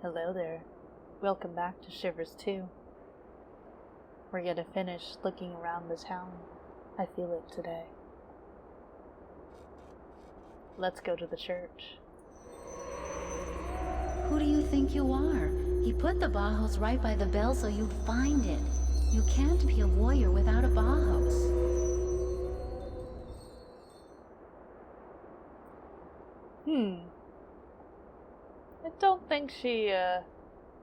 Hello there. Welcome back to Shivers 2. We're gonna finish looking around the town. I feel it today. Let's go to the church. Who do you think you are? He put the Bauhaus right by the bell so you'd find it. You can't be a warrior without a Bauhaus. I don't think she,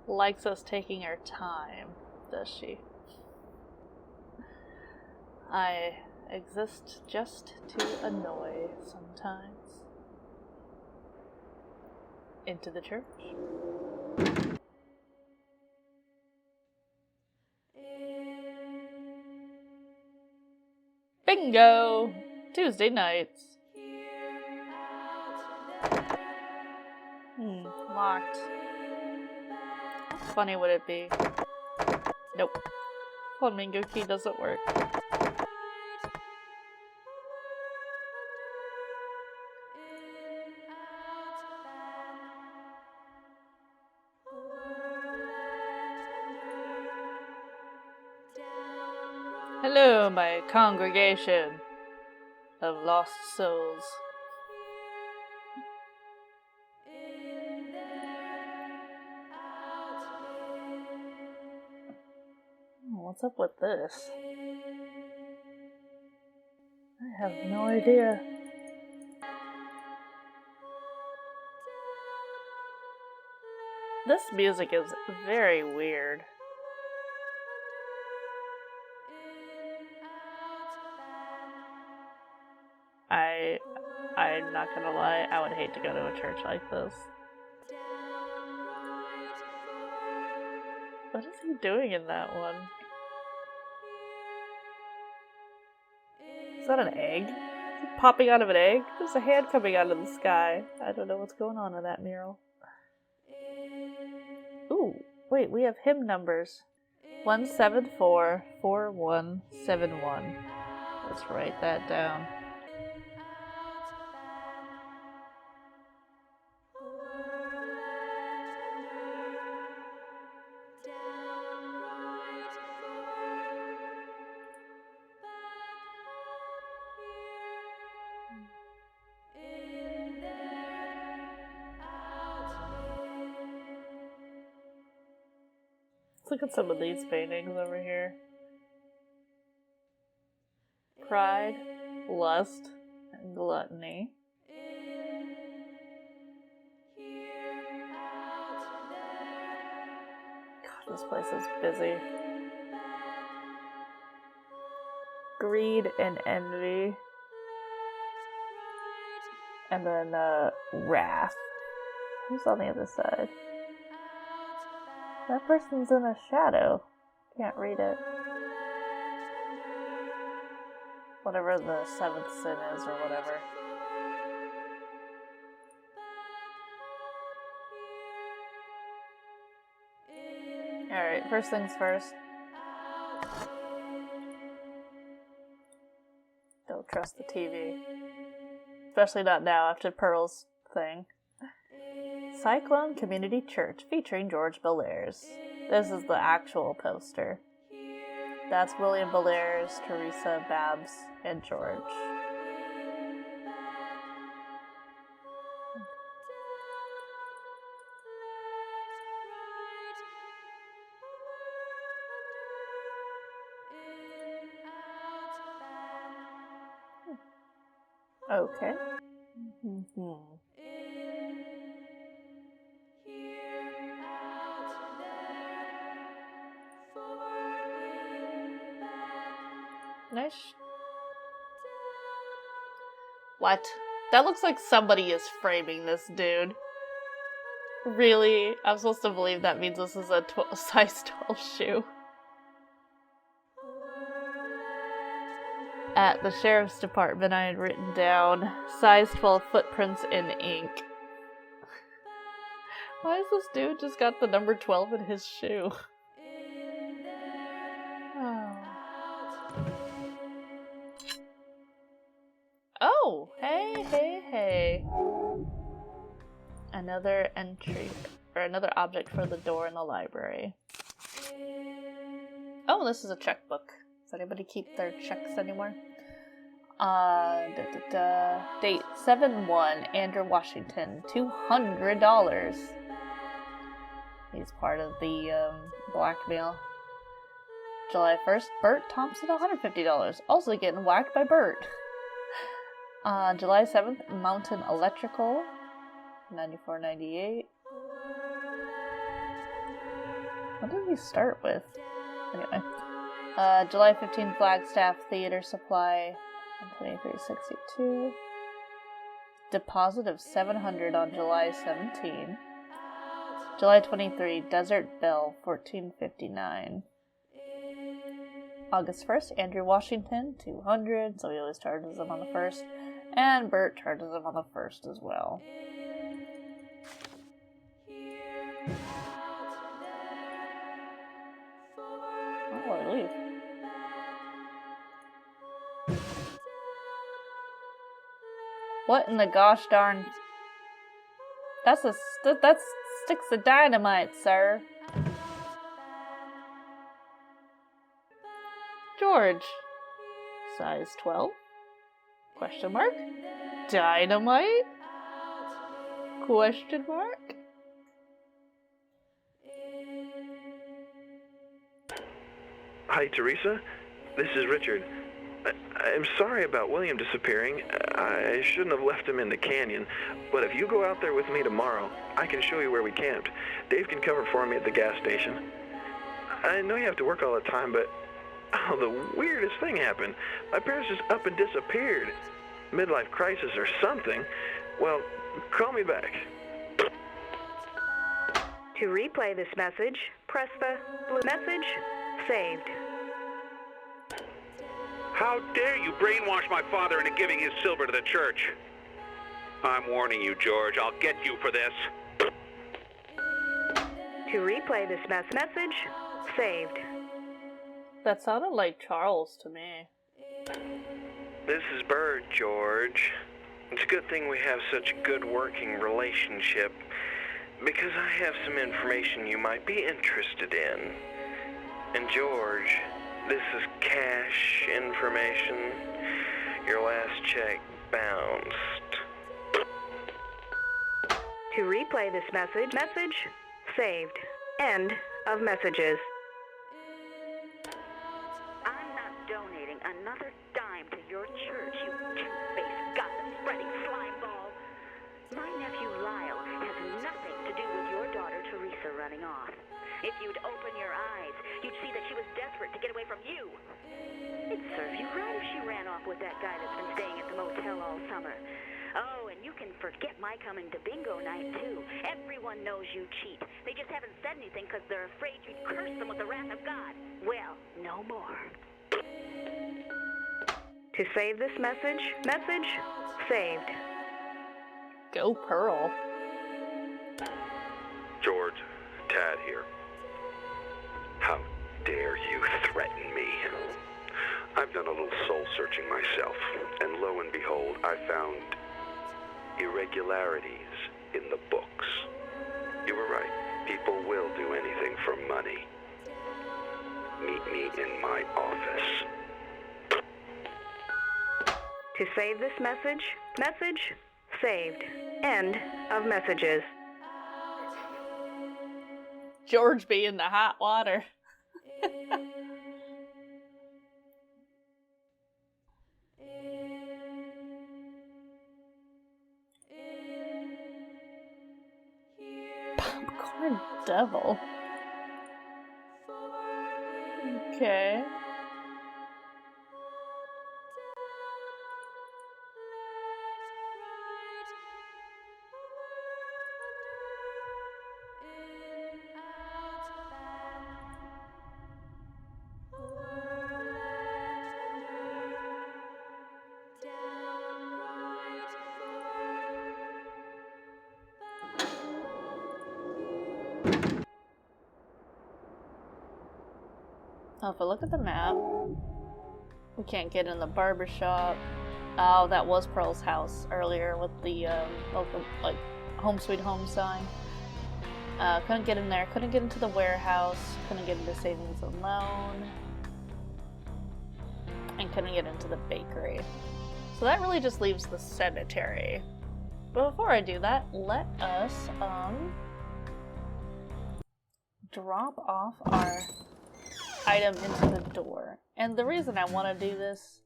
likes us taking our time, does she? I exist just to annoy sometimes. Into the church. Bingo! Tuesday nights. Locked. How funny would it be? Nope. Flamingo key doesn't work. Hello, my congregation of lost souls. What's up with this? I have no idea. This music is very weird. I'm not gonna lie, I would hate to go to a church like this. What is he doing in that one? Is that an egg? Is he popping out of an egg? There's a hand coming out of the sky. I don't know what's going on in that mural. Ooh, wait, we have hymn numbers. 1744171. Let's write that down. Let's look at some of these paintings over here. Pride, lust, and gluttony. God, this place is busy. Greed and envy. And then, wrath. Who's on the other side? That person's in a shadow. Can't read it. Whatever the seventh sin is, or whatever. Alright, first things first. Don't trust the TV. Especially not now after Pearl's thing. Cyclone Community Church featuring George Bellairs. This is the actual poster. That's William Bellairs, Teresa, Babs, and George. Okay. Nice. What? That looks like somebody is framing this dude. Really? I'm supposed to believe that means this is a size 12 shoe. At the sheriff's department, I had written down size 12 footprints in ink. Why has this dude just got the number 12 in his shoe? Oh, hey. Another entry. or another object for the door in the library. Oh, this is a checkbook. Does anybody keep their checks anymore? Date 7/1, Andrew Washington, $200. He's part of the blackmail. July 1st, Bert Thompson, $150. Also getting whacked by Bert. July 7th, Mountain Electrical, $94.98. What did we start with? Anyway. July 15th, Flagstaff Theater Supply, $23.62. Deposit of $700 on July 17. July 23, Desert Bell, $14.59. August 1st, Andrew Washington, $200, so he always charges him on the 1st. And Bert charges him on the 1st as well. Oh, I leave. What in the gosh darn... That's sticks of dynamite, sir. George. Size 12? Question mark? Dynamite? Question mark? Hi, Teresa. This is Richard. I'm sorry about William disappearing. I shouldn't have left him in the canyon. But if you go out there with me tomorrow, I can show you where we camped. Dave can cover for me at the gas station. I know you have to work all the time, but... Oh, the weirdest thing happened. My parents just up and disappeared. Midlife crisis or something. Well, call me back. To replay this message, press the blue message saved. How dare you brainwash my father into giving his silver to the church? I'm warning you, George. I'll get you for this. To replay this message, saved. That sounded like Charles to me. This is Bird, George. It's a good thing we have such a good working relationship, because I have some information you might be interested in. And George, this is cash information. Your last check bounced. To replay this message, saved. End of messages. I'm not donating another dime to your church, you two-faced, gossip-spreading slime ball. My nephew Lyle has nothing to do with your daughter Teresa running off. If you'd open your eyes, you'd see that she was desperate to get away from you. It'd serve you right if she ran off with that guy that's been staying at the motel all summer. Oh, and you can forget my coming to bingo night, too. Everyone knows you cheat. They just haven't said anything because they're afraid you'd curse them with the wrath of God. Well, no more. To save this message, saved. Go Pearl. George, Tad here. How dare you threaten me? I've done a little soul-searching myself, and lo and behold, I found irregularities in the books. You were right. People will do anything for money. Meet me in my office. To save this message, saved. End of messages. George be in the hot water. Popcorn devil. Okay. Oh, if I look at the map, we can't get in the barber shop. Oh, that was Pearl's house earlier with the welcome, like, home sweet home sign. Couldn't get in there. Couldn't get into the warehouse. Couldn't get into savings and loan. And couldn't get into the bakery. So that really just leaves the cemetery. But before I do that, let us drop off our item into the door. And the reason I want to do this,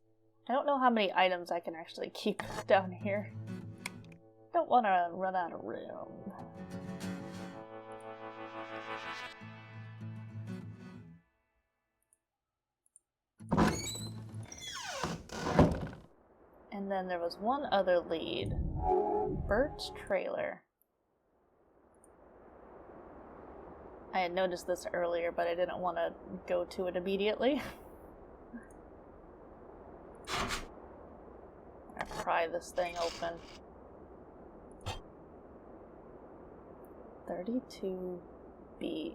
I don't know how many items I can actually keep down here. Don't want to run out of room. And then there was one other lead. Bert's trailer. I had noticed this earlier, but I didn't want to go to it immediately. I'm gonna pry this thing open. 32B.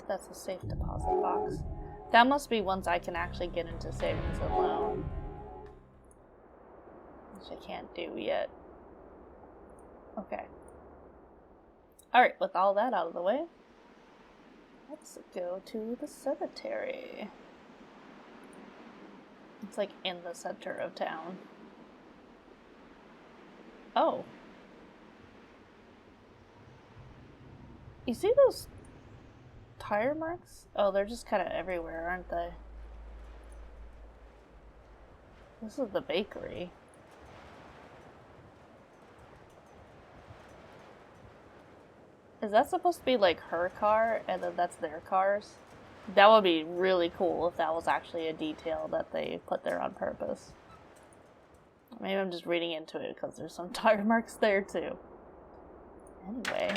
That's a safe deposit box. That must be once I can actually get into savings and loan. Which I can't do yet. Okay. Alright, with all that out of the way, let's go to the cemetery. It's like in the center of town. Oh. You see those tire marks? Oh, they're just kind of everywhere, aren't they? This is the bakery. Is that supposed to be like her car and then that's their cars? That would be really cool if that was actually a detail that they put there on purpose. Maybe I'm just reading into it because there's some tire marks there too. Anyway.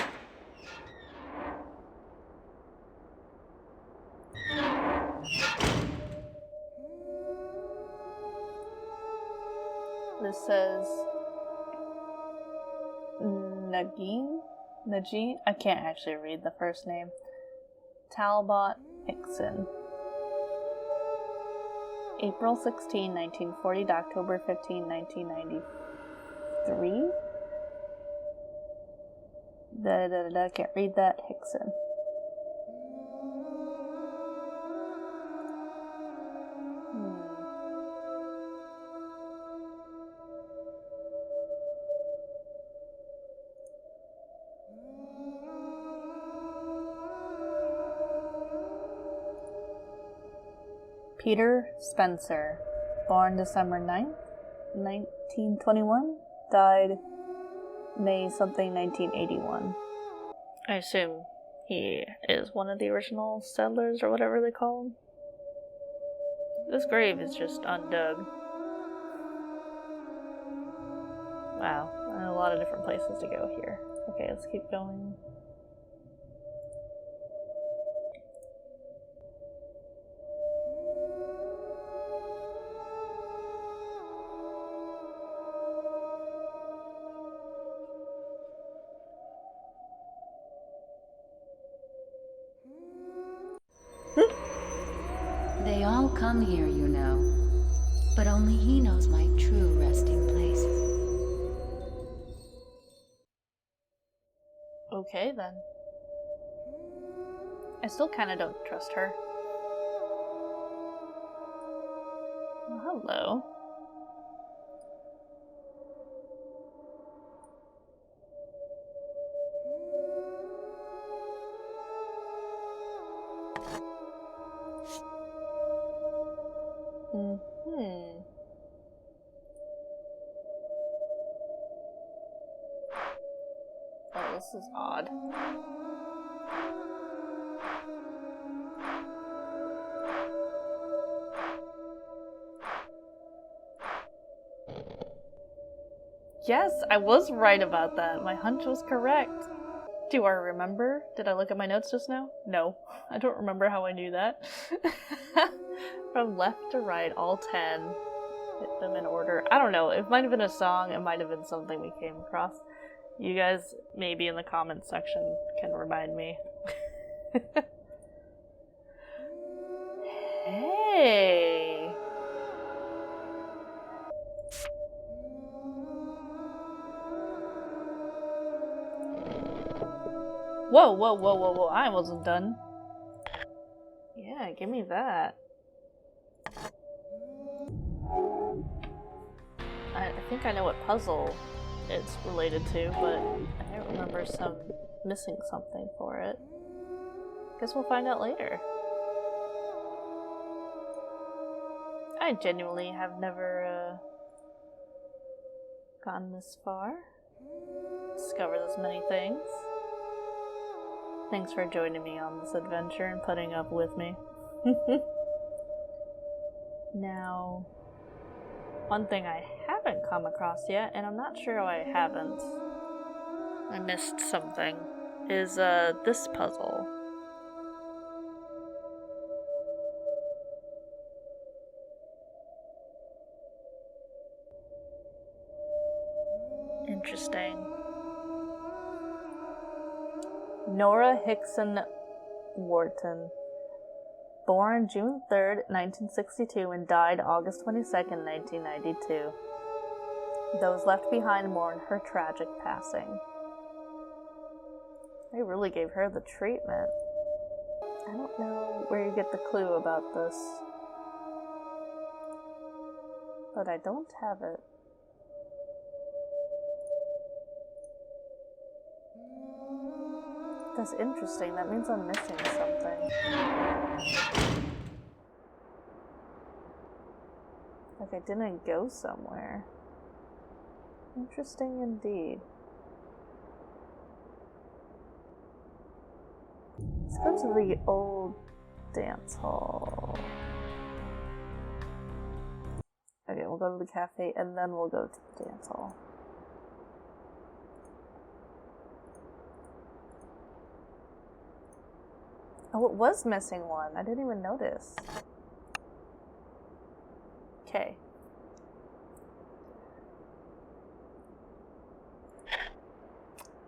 This says Nagin? I can't actually read the first name. Talbot Hickson. April 16, 1940 to October 15, 1993? Can't read that. Hickson. Peter Spencer, born December 9th, 1921, died May something 1981. I assume he is one of the original settlers or whatever they call him. This grave is just undug. Wow, a lot of different places to go here. Okay, let's keep going. They all come here, you know. But only he knows my true resting place. Okay, then. I still kind of don't trust her. Well, hello. Oh, this is odd. Yes, I was right about that. My hunch was correct. Do I remember? Did I look at my notes just now? No. I don't remember how I knew that. From left to right, all 10. Hit them in order. I don't know. It might have been a song. It might have been something we came across. You guys, maybe in the comments section, can remind me. Hey! Whoa, whoa, whoa, whoa, whoa. I wasn't done. Yeah, give me that. I think I know what puzzle it's related to, but I don't remember missing something for it. Guess we'll find out later. I genuinely have never gotten this far. Discovered this many things. Thanks for joining me on this adventure and putting up with me. Now, one thing I haven't come across yet, and I'm not sure why I haven't, I missed something, is this puzzle. Interesting. Nora Hickson Wharton. Born June 3rd, 1962 and died August 22nd, 1992. Those left behind mourn her tragic passing. They really gave her the treatment. I don't know where you get the clue about this, but I don't have it. That's interesting. That means I'm missing something. Like I didn't go somewhere. Interesting indeed. Let's go to the old dance hall. Okay, we'll go to the cafe and then we'll go to the dance hall. Oh, it was missing one. I didn't even notice. Okay.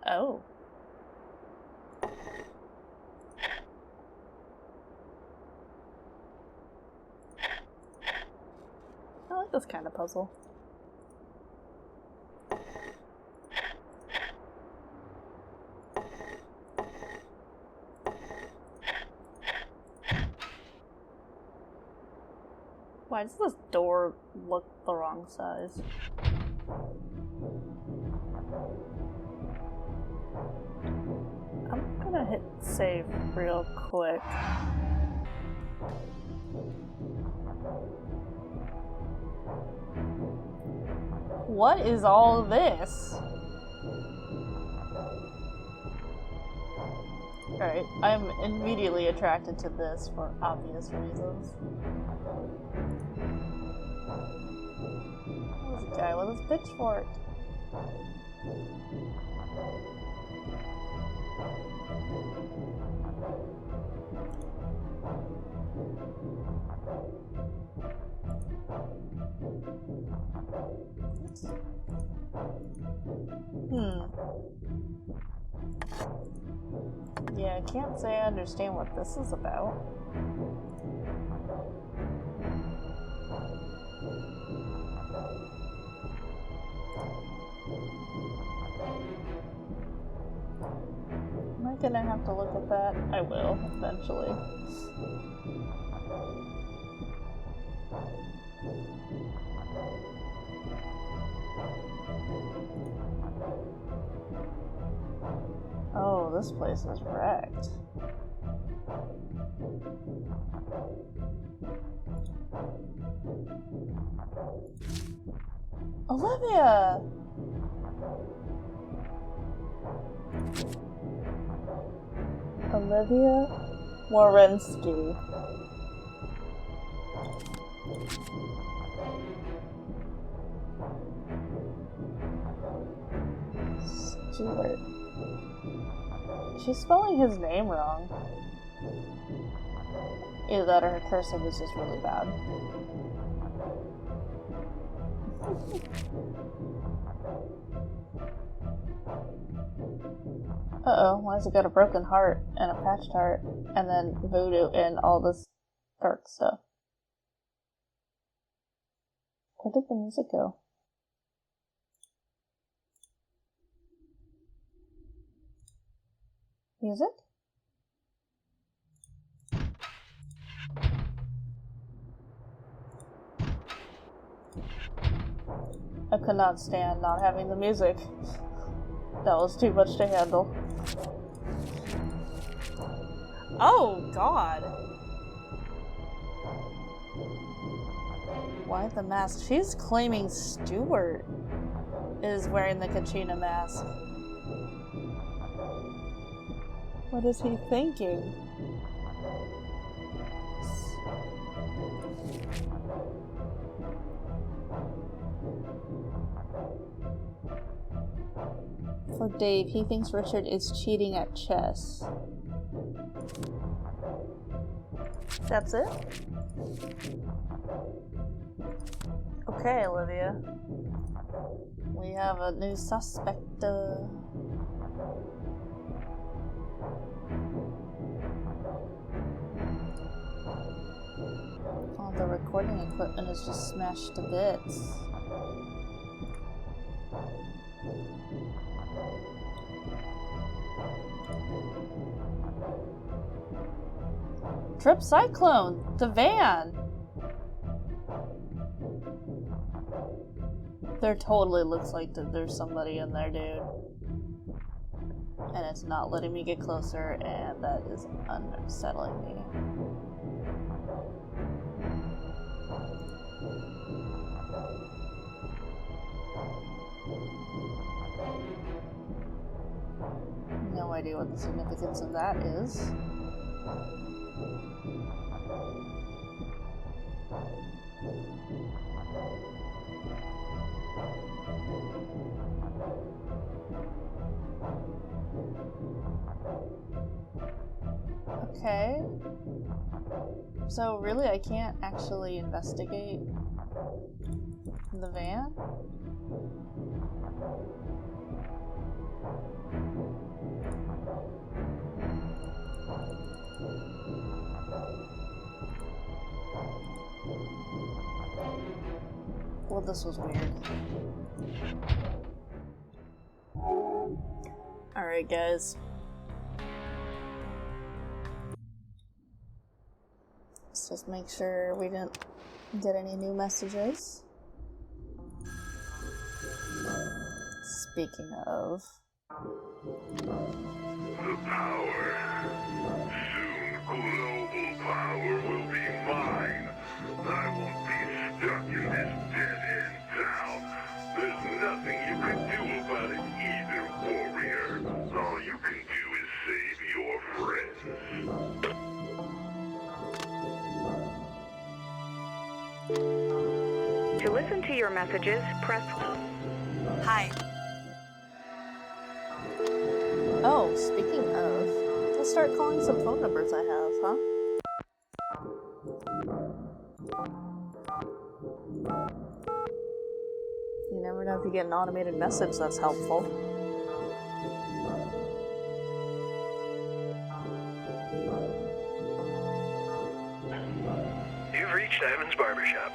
Oh. I like this kind of puzzle. Why does this door look the wrong size? I'm gonna hit save real quick. What is all this? Alright, I'm immediately attracted to this for obvious reasons. There's a guy with his pitchfork. Yeah, I can't say I understand what this is about. Am I gonna have to look at that? I will, eventually. Oh, this place is wrecked. Olivia! Olivia Warensky. Stewart. She's spelling his name wrong. Either that or her cursive is just really bad. Uh-oh, why has it got a broken heart and a patched heart and then voodoo and all this dark stuff? Where did the music go? Music? I could not stand not having the music. That was too much to handle. Oh, God! Why the mask? She's claiming Stuart is wearing the Kachina mask. What is he thinking? For Dave, he thinks Richard is cheating at chess. That's it? Okay, Olivia. We have a new suspect. Oh, the recording equipment is just smashed to bits. Trip Cyclone! The van! There totally looks like there's somebody in there, dude. And it's not letting me get closer, and that is unsettling me. No idea what the significance of that is. Okay. So really I can't actually investigate the van? Well, this was weird. Alright, guys. Let's just make sure we didn't get any new messages. Speaking of... The power. Soon global power will be mine. I won't be stuck in this dead-end town. There's nothing you can do about it either, warrior. All you can do is save your friends. To listen to your messages, press... Hi. Oh, speaking of, let's start calling some phone numbers I have, huh? You never know if you get an automated message that's helpful. You've reached Ivan's Barbershop.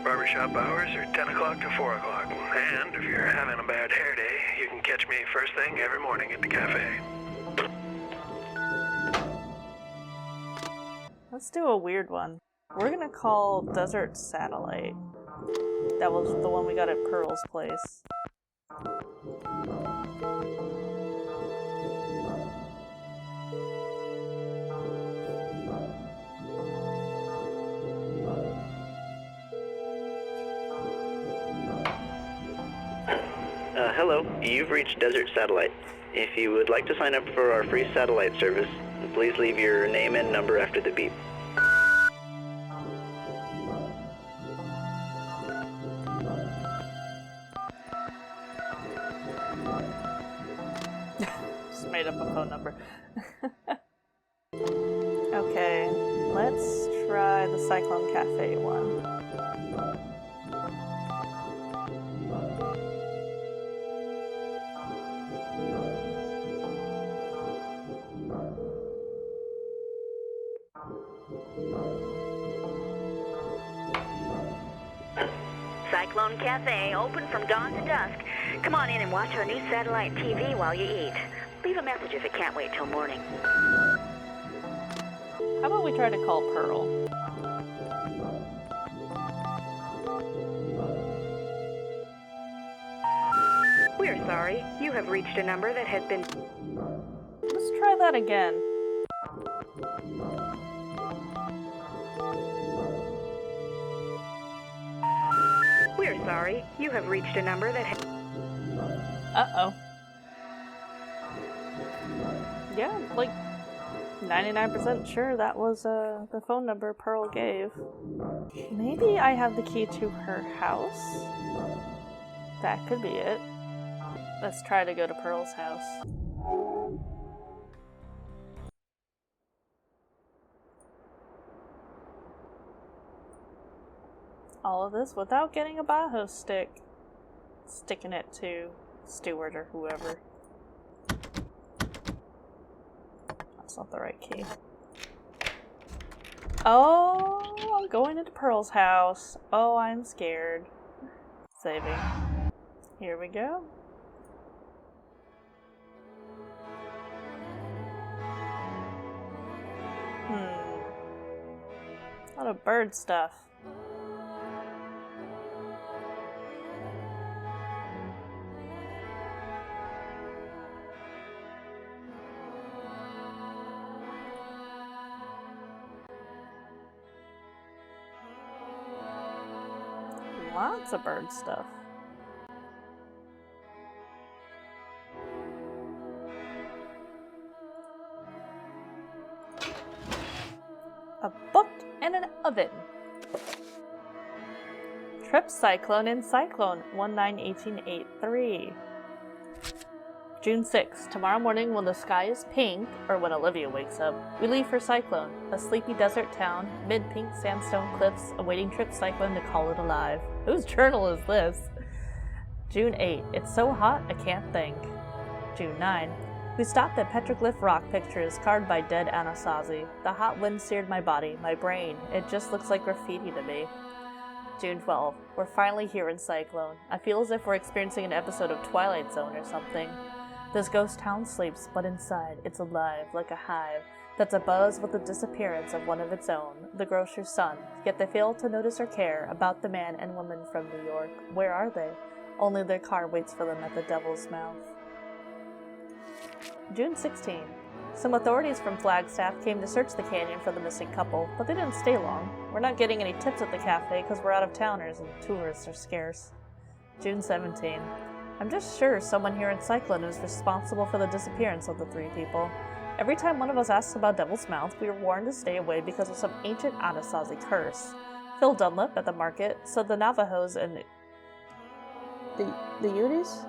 Barbershop hours are 10 o'clock to 4 o'clock. And if you're having a bad hair day, you can catch me first thing every morning at the cafe. Let's do a weird one. We're gonna call Desert Satellite. That was the one we got at Pearl's place. Hello, you've reached Desert Satellite. If you would like to sign up for our free satellite service, please leave your name and number after the beep. Just made up a phone number. Okay, let's try the Cyclone Cafe one. Cyclone Cafe, open from dawn to dusk. Come on in and watch our new satellite TV while you eat. Leave a message if it can't wait till morning. How about we try to call Pearl? We're sorry. You have reached a number that has been... Let's try that again. We're sorry. You have reached a number that has... Uh-oh. Yeah, like 99% sure that was the phone number Pearl gave. Maybe I have the key to her house? That could be it. Let's try to go to Pearl's house. All of this without getting a Bajo stick. Sticking it to Stewart or whoever. That's not the right key. Oh, I'm going into Pearl's house. Oh, I'm scared. Saving. Here we go. A lot of bird stuff. Lots of bird stuff. A book and an oven. Trip Cyclone in Cyclone 191883. June 6th. Tomorrow morning when the sky is pink, or when Olivia wakes up, we leave for Cyclone, a sleepy desert town, mid-pink sandstone cliffs, awaiting Trip Cyclone to call it alive. Whose journal is this? June 8th. It's so hot I can't think. June 9th. We stopped at Petroglyph Rock Pictures, carved by dead Anasazi. The hot wind seared my body, my brain. It just looks like graffiti to me. June 12th. We're finally here in Cyclone. I feel as if we're experiencing an episode of Twilight Zone or something. This ghost town sleeps, but inside, it's alive, like a hive, that's abuzz with the disappearance of one of its own, the grocer's son, yet they fail to notice or care about the man and woman from New York. Where are they? Only their car waits for them at the Devil's Mouth. June 16. Some authorities from Flagstaff came to search the canyon for the missing couple, but they didn't stay long. We're not getting any tips at the cafe because we're out-of-towners and tourists are scarce. June 17. I'm just sure someone here in Cyclone is responsible for the disappearance of the three people. Every time one of us asks about Devil's Mouth, we are warned to stay away because of some ancient Anasazi curse. Phil Dunlap at the market said the Navajos and the Utes?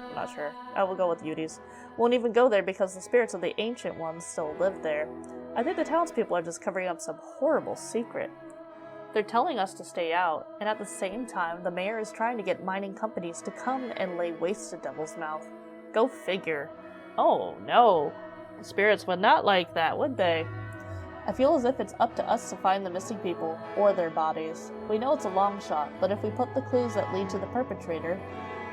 I'm not sure. I will go with Utes. Won't even go there because the spirits of the ancient ones still live there. I think the townspeople are just covering up some horrible secret. They're telling us to stay out, and at the same time, the mayor is trying to get mining companies to come and lay waste to Devil's Mouth. Go figure. Oh no. The spirits would not like that, would they? I feel as if it's up to us to find the missing people, or their bodies. We know it's a long shot, but if we put the clues that lead to the perpetrator,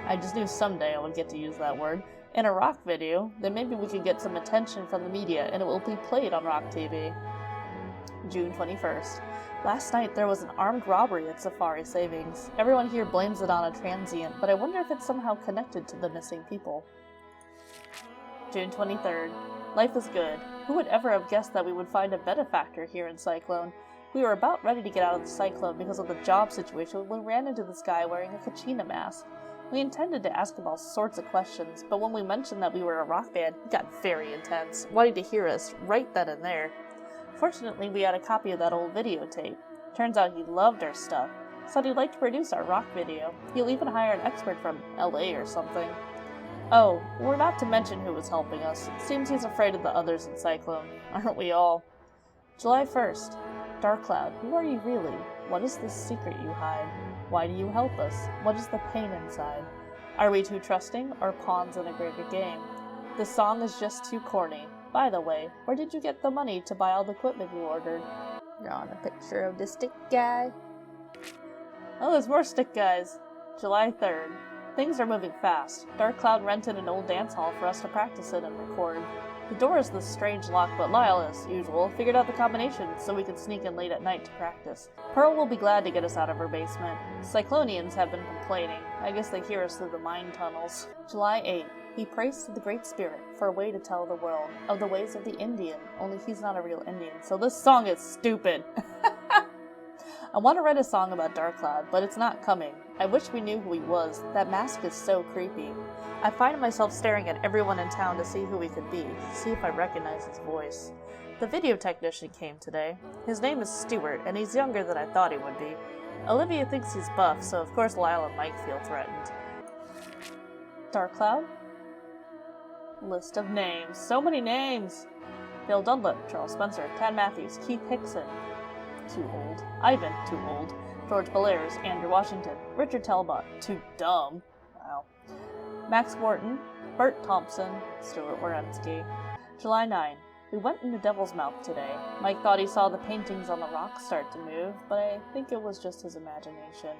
I just knew someday I would get to use that word, in a rock video, then maybe we could get some attention from the media and it will be played on Rock TV. June 21st. Last night there was an armed robbery at Safari Savings. Everyone here blames it on a transient, but I wonder if it's somehow connected to the missing people. June 23rd. Life is good. Who would ever have guessed that we would find a benefactor here in Cyclone? We were about ready to get out of the cyclone because of the job situation when we ran into this guy wearing a Kachina mask. We intended to ask him all sorts of questions, but when we mentioned that we were a rock band, he got very intense, wanting to hear us right then and there. Fortunately, we had a copy of that old videotape. Turns out he loved our stuff, said he'd like to produce our rock video. He'll even hire an expert from LA or something. Oh, we're not to mention who was helping us. Seems he's afraid of the others in Cyclone. Aren't we all? July 1st. Dark Cloud, who are you really? What is this secret you hide? Why do you help us? What is the pain inside? Are we too trusting, or pawns in a greater game? This song is just too corny. By the way, where did you get the money to buy all the equipment you ordered? Drawing a picture of the stick guy. Oh, there's more stick guys. July 3rd. Things are moving fast. Dark Cloud rented an old dance hall for us to practice in and record. The door is this strange lock, but Lyle, as usual, figured out the combination so we could sneak in late at night to practice. Pearl will be glad to get us out of her basement. Cyclonians have been complaining. I guess they hear us through the mine tunnels. July 8th. He prays to the Great Spirit for a way to tell the world of the ways of the Indian, only he's not a real Indian, so this song is stupid. I want to write a song about Dark Cloud, but it's not coming. I wish we knew who he was. That mask is so creepy. I find myself staring at everyone in town to see who he could be, to see if I recognize his voice. The video technician came today. His name is Stuart, and he's younger than I thought he would be. Olivia thinks he's buff, so of course Lyle and Mike feel threatened. Dark Cloud? List of names. So many names! Bill Dunlap, Charles Spencer, Tad Matthews, Keith Hickson. Too old. Ivan, too old. George Bellairs, Andrew Washington, Richard Talbot, too dumb. Wow. Max Wharton, Bert Thompson, Stuart Wierenski. July 9. We went in the Devil's Mouth today. Mike thought he saw the paintings on the rocks start to move, but I think it was just his imagination.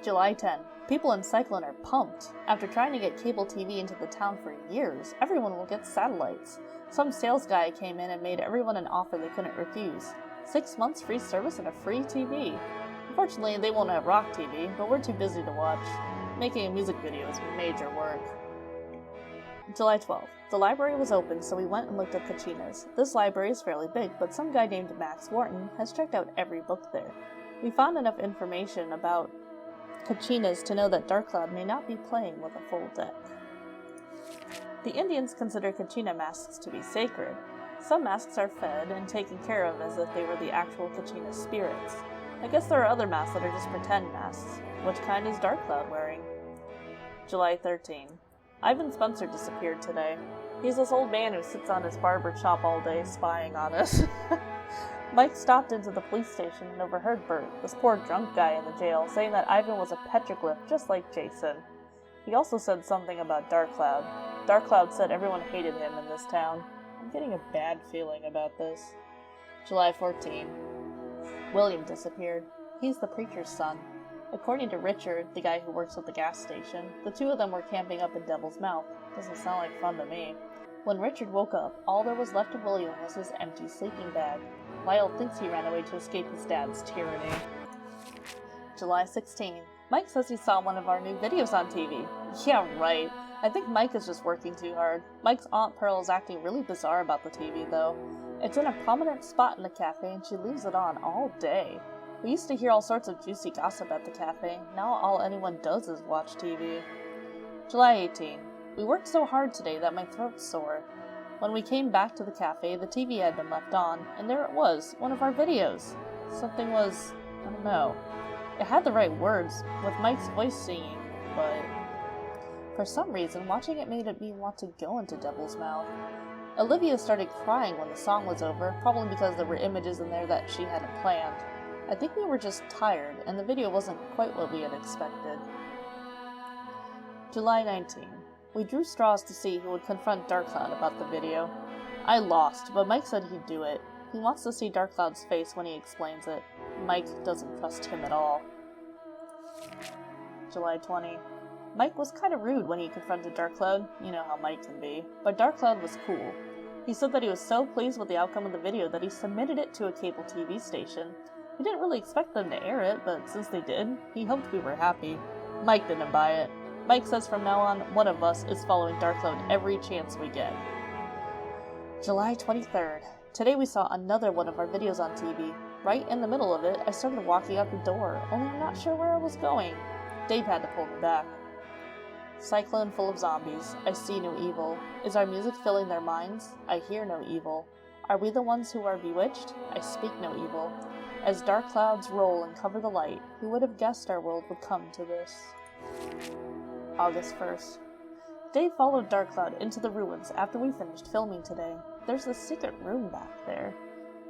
July 10. People in Cyclone are pumped. After trying to get cable TV into the town for years, everyone will get satellites. Some sales guy came in and made everyone an offer they couldn't refuse. 6 months free service and a free TV. Unfortunately, they won't have Rock TV, but we're too busy to watch. Making a music video is major work. July 12th. The library was open, so we went and looked at Kachina's. This library is fairly big, but some guy named Max Wharton has checked out every book there. We found enough information about Kachina's to know that Dark Cloud may not be playing with a full deck. The Indians consider Kachina masks to be sacred. Some masks are fed and taken care of as if they were the actual Kachina spirits. I guess there are other masks that are just pretend masks. Which kind is Dark Cloud wearing? July 13. Ivan Spencer disappeared today. He's this old man who sits on his barber shop all day spying on us. Mike stopped into the police station and overheard Bert, this poor drunk guy in the jail, saying that Ivan was a petroglyph just like Jason. He also said something about Dark Cloud. Dark Cloud said everyone hated him in this town. I'm getting a bad feeling about this. July 14. William disappeared. He's the preacher's son. According to Richard, the guy who works at the gas station, the two of them were camping up in Devil's Mouth. Doesn't sound like fun to me. When Richard woke up, all there was left of William was his empty sleeping bag. Lyle thinks he ran away to escape his dad's tyranny. July 16. Mike says he saw one of our new videos on TV. Yeah, right. I think Mike is just working too hard. Mike's Aunt Pearl is acting really bizarre about the TV, though. It's in a prominent spot in the cafe, and she leaves it on all day. We used to hear all sorts of juicy gossip at the cafe. Now all anyone does is watch TV. July 18. We worked so hard today that my throat's sore. When we came back to the cafe, the TV had been left on, and there it was, one of our videos. Something was, I don't know. It had the right words, with Mike's voice singing, but for some reason, watching it made me want to go into Devil's Mouth. Olivia started crying when the song was over, probably because there were images in there that she hadn't planned. I think we were just tired, and the video wasn't quite what we had expected. July 19. We drew straws to see who would confront Dark Cloud about the video. I lost, but Mike said he'd do it. He wants to see Dark Cloud's face when he explains it. Mike doesn't trust him at all. July 20. Mike was kind of rude when he confronted Dark Cloud. You know how Mike can be. But Dark Cloud was cool. He said that he was so pleased with the outcome of the video that he submitted it to a cable TV station. He didn't really expect them to air it, but since they did, he hoped we were happy. Mike didn't buy it. Mike says from now on, one of us is following Dark Cloud every chance we get. July 23rd. Today we saw another one of our videos on TV. Right in the middle of it, I started walking out the door, only I'm not sure where I was going. Dave had to pull me back. Cyclone full of zombies. I see no evil. Is our music filling their minds? I hear no evil. Are we the ones who are bewitched? I speak no evil. As dark clouds roll and cover the light, who would have guessed our world would come to this? August 1st. Dave followed Dark Cloud into the ruins after we finished filming today. There's a secret room back there.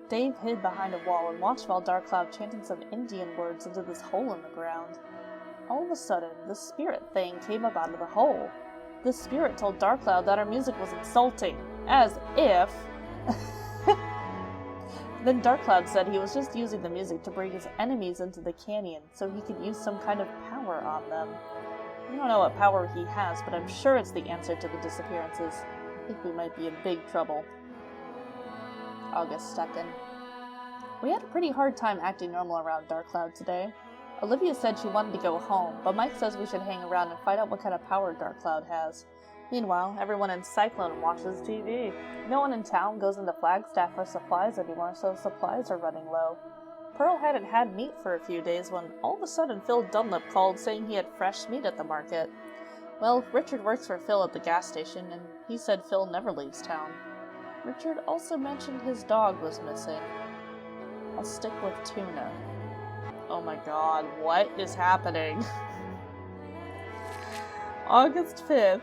Dave hid behind a wall and watched while Dark Cloud chanted some Indian words into this hole in the ground. All of a sudden, this spirit thing came up out of the hole. This spirit told Dark Cloud that our music was insulting, as if... Then Dark Cloud said he was just using the music to bring his enemies into the canyon so he could use some kind of power on them. I don't know what power he has, but I'm sure it's the answer to the disappearances. I think we might be in big trouble. August 2nd. We had a pretty hard time acting normal around Dark Cloud today. Olivia said she wanted to go home, but Mike says we should hang around and find out what kind of power Dark Cloud has. Meanwhile, everyone in Cyclone watches TV. No one in town goes into Flagstaff for supplies anymore, so supplies are running low. Pearl hadn't had meat for a few days when all of a sudden Phil Dunlap called saying he had fresh meat at the market. Well, Richard works for Phil at the gas station, and he said Phil never leaves town. Richard also mentioned his dog was missing. I'll stick with tuna. Oh my god, what is happening? August 5th.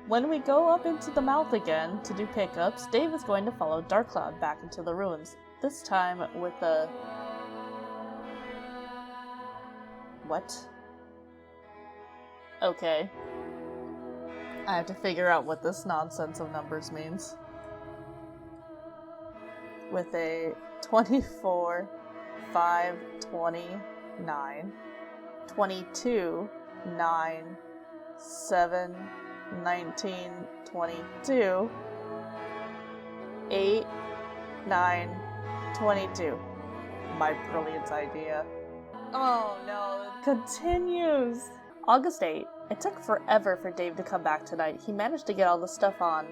When we go up into the mouth again to do pickups, Dave is going to follow Dark Cloud back into the ruins. This time with a... What? Okay. I have to figure out what this nonsense of numbers means. With a 24, 5, 29, 22, 9, 7, 19, 22, 8, 9, 22. My brilliant idea. Oh no, it continues! August 8. It took forever for Dave to come back tonight. He managed to get all the stuff on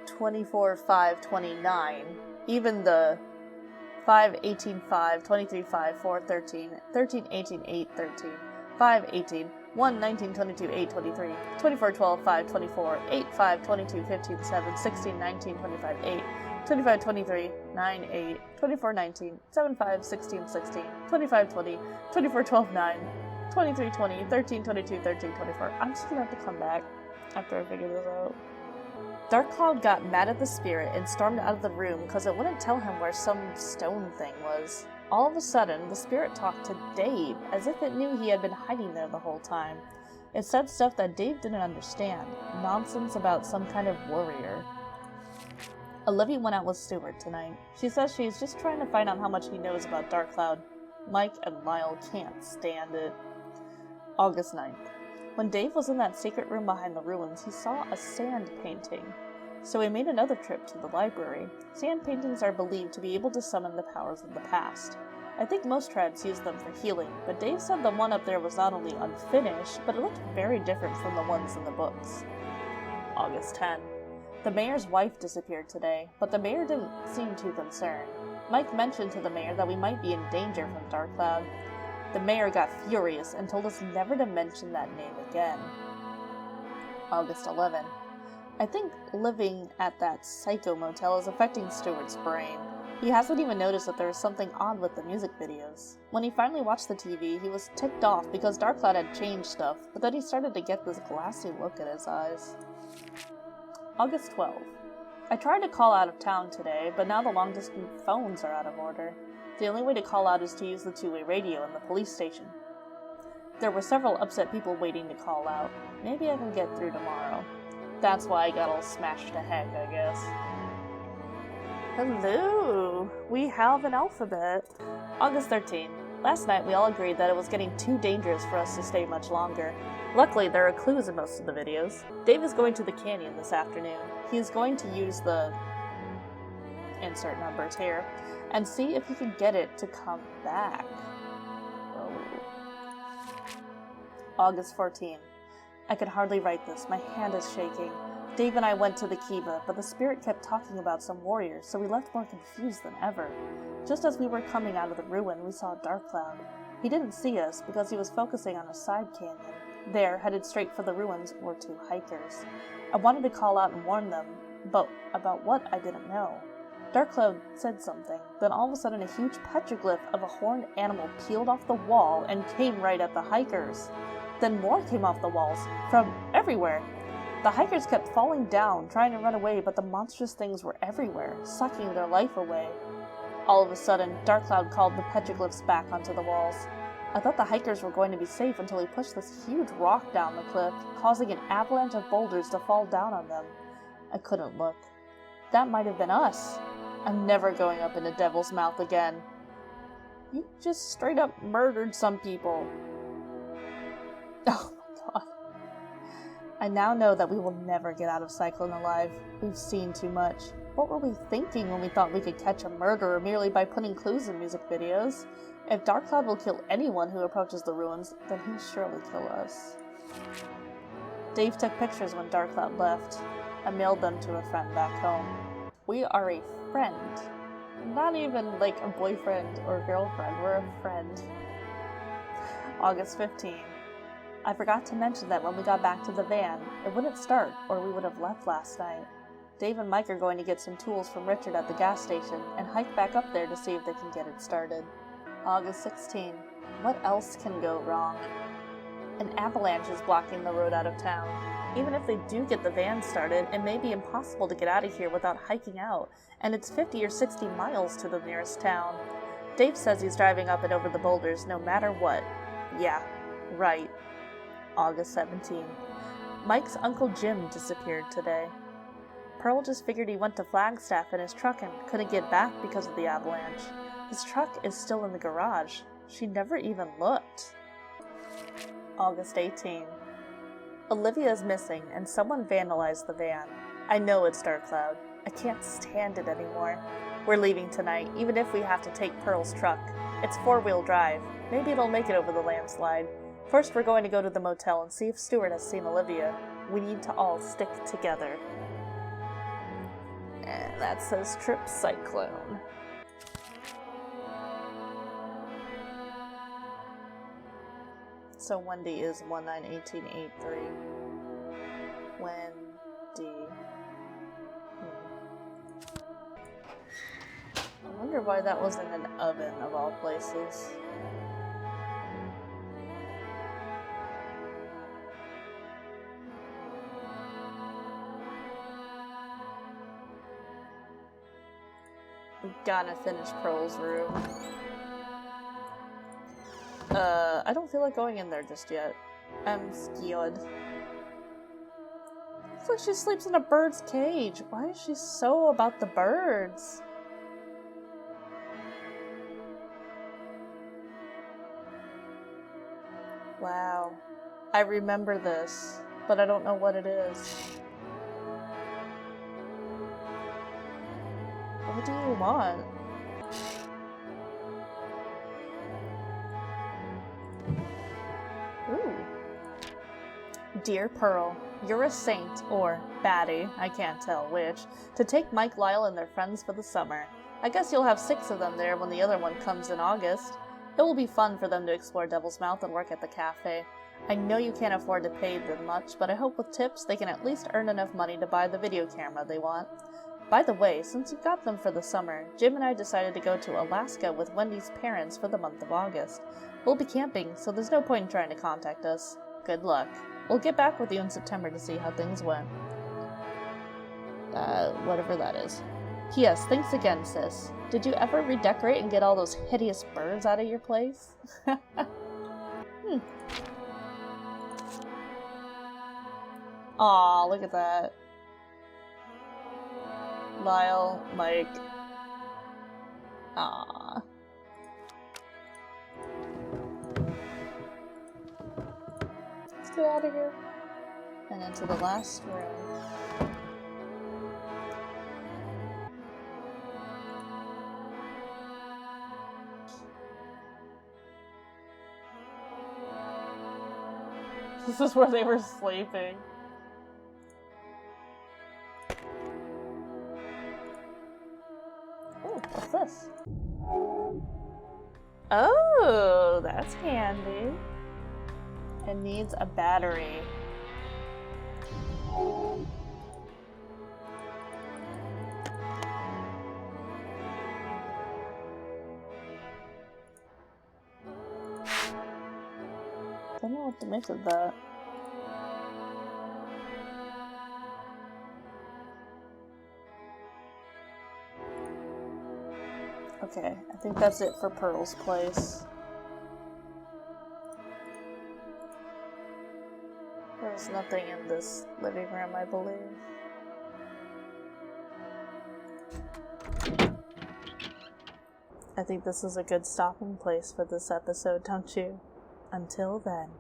24, 5, 29. Even the 5, 18, 5, 23, 5, 4, 13, 13, 18, 8, 13, 5, 18, 1, 19, 22, 8, 23, 24, 12, 5, 24, 8, 5, 22, 15, 7, 16, 19, 25, 8, 25, 23, 9, 8, 24, 19, 7, 5, 16, 16, 25, 20, 24, 12, 9, 23, 20, 13, 22, 13, 24. I'm just gonna have to come back after I figure this out. Dark Cloud got mad at the spirit and stormed out of the room because it wouldn't tell him where some stone thing was. All of a sudden, the spirit talked to Dave as if it knew he had been hiding there the whole time. It said stuff that Dave didn't understand. Nonsense about some kind of warrior. Olivia went out with Stuart tonight. She says she's just trying to find out how much he knows about Dark Cloud. Mike and Lyle can't stand it. August 9th. When Dave was in that secret room behind the ruins, he saw a sand painting. So he made another trip to the library. Sand paintings are believed to be able to summon the powers of the past. I think most tribes use them for healing, but Dave said the one up there was not only unfinished, but it looked very different from the ones in the books. August 10. The mayor's wife disappeared today, but the mayor didn't seem too concerned. Mike mentioned to the mayor that we might be in danger from Dark Cloud. The mayor got furious and told us never to mention that name again. August 11. I think living at that psycho motel is affecting Stuart's brain. He hasn't even noticed that there is something odd with the music videos. When he finally watched the TV, he was ticked off because Dark Cloud had changed stuff, but then he started to get this glassy look in his eyes. August 12. I tried to call out of town today, but now the long-distance phones are out of order. The only way to call out is to use the two-way radio in the police station. There were several upset people waiting to call out. Maybe I can get through tomorrow. That's why I got all smashed to heck, I guess. Hello! We have an alphabet. August 13. Last night we all agreed that it was getting too dangerous for us to stay much longer. Luckily, there are clues in most of the videos. Dave is going to the canyon this afternoon. He is going to use the insert numbers here and see if he can get it to come back. Oh. August 14. I could hardly write this. My hand is shaking. Dave and I went to the Kiva, but the spirit kept talking about some warriors, so we left more confused than ever. Just as we were coming out of the ruin, we saw Dark Cloud. He didn't see us because he was focusing on a side canyon. There, headed straight for the ruins, were two hikers. I wanted to call out and warn them, but about what I didn't know. Dark Cloud said something, then all of a sudden a huge petroglyph of a horned animal peeled off the wall and came right at the hikers. Then more came off the walls, from everywhere. The hikers kept falling down, trying to run away, but the monstrous things were everywhere, sucking their life away. All of a sudden, Dark Cloud called the petroglyphs back onto the walls. I thought the hikers were going to be safe until he pushed this huge rock down the cliff, causing an avalanche of boulders to fall down on them. I couldn't look. That might have been us. I'm never going up into Devil's Mouth again. You just straight up murdered some people. Oh I now know that we will never get out of Cyclone alive. We've seen too much. What were we thinking when we thought we could catch a murderer merely by putting clues in music videos? If Dark Cloud will kill anyone who approaches the ruins, then he'll surely kill us. Dave took pictures when Dark Cloud left. I mailed them to a friend back home. We are a friend. Not even like a boyfriend or girlfriend, we're a friend. August 15. I forgot to mention that when we got back to the van, it wouldn't start, or we would have left last night. Dave and Mike are going to get some tools from Richard at the gas station and hike back up there to see if they can get it started. August 16. What else can go wrong? An avalanche is blocking the road out of town. Even if they do get the van started, it may be impossible to get out of here without hiking out, and it's 50 or 60 miles to the nearest town. Dave says he's driving up and over the boulders no matter what. Yeah, right. August 17. Mike's Uncle Jim disappeared today. Pearl just figured he went to Flagstaff in his truck and couldn't get back because of the avalanche. His truck is still in the garage. She never even looked. August 18. Olivia is missing, and someone vandalized the van. I know it's Dark Cloud. I can't stand it anymore. We're leaving tonight, even if we have to take Pearl's truck. It's 4-wheel drive. Maybe it'll make it over the landslide. First, we're going to go to the motel and see if Stuart has seen Olivia. We need to all stick together. And that says Trip Cyclone. So Wendy is 191883. Wendy. I wonder why that was in an oven of all places. We gotta finish Pearl's room. I don't feel like going in there just yet. I'm scared. Looks like she sleeps in a bird's cage. Why is she so about the birds? Wow. I remember this, but I don't know what it is. What do you want? Ooh. Dear Pearl, you're a saint, or baddie, I can't tell which, to take Mike, Lyle, and their friends for the summer. I guess you'll have 6 of them there when the other one comes in August. It will be fun for them to explore Devil's Mouth and work at the cafe. I know you can't afford to pay them much, but I hope with tips they can at least earn enough money to buy the video camera they want. By the way, since you got them for the summer, Jim and I decided to go to Alaska with Wendy's parents for the month of August. We'll be camping, so there's no point in trying to contact us. Good luck. We'll get back with you in September to see how things went. Whatever that is. P.S. Thanks again, sis. Did you ever redecorate and get all those hideous birds out of your place? Aw, look at that. Lyle, Mike. Aww. Let's get out of here. And into the last room. This is where they were sleeping. What's this? Oh, that's handy. It needs a battery. I don't know what to make of that. Okay, I think that's it for Pearl's place. There's nothing in this living room, I believe. I think this is a good stopping place for this episode, don't you? Until then.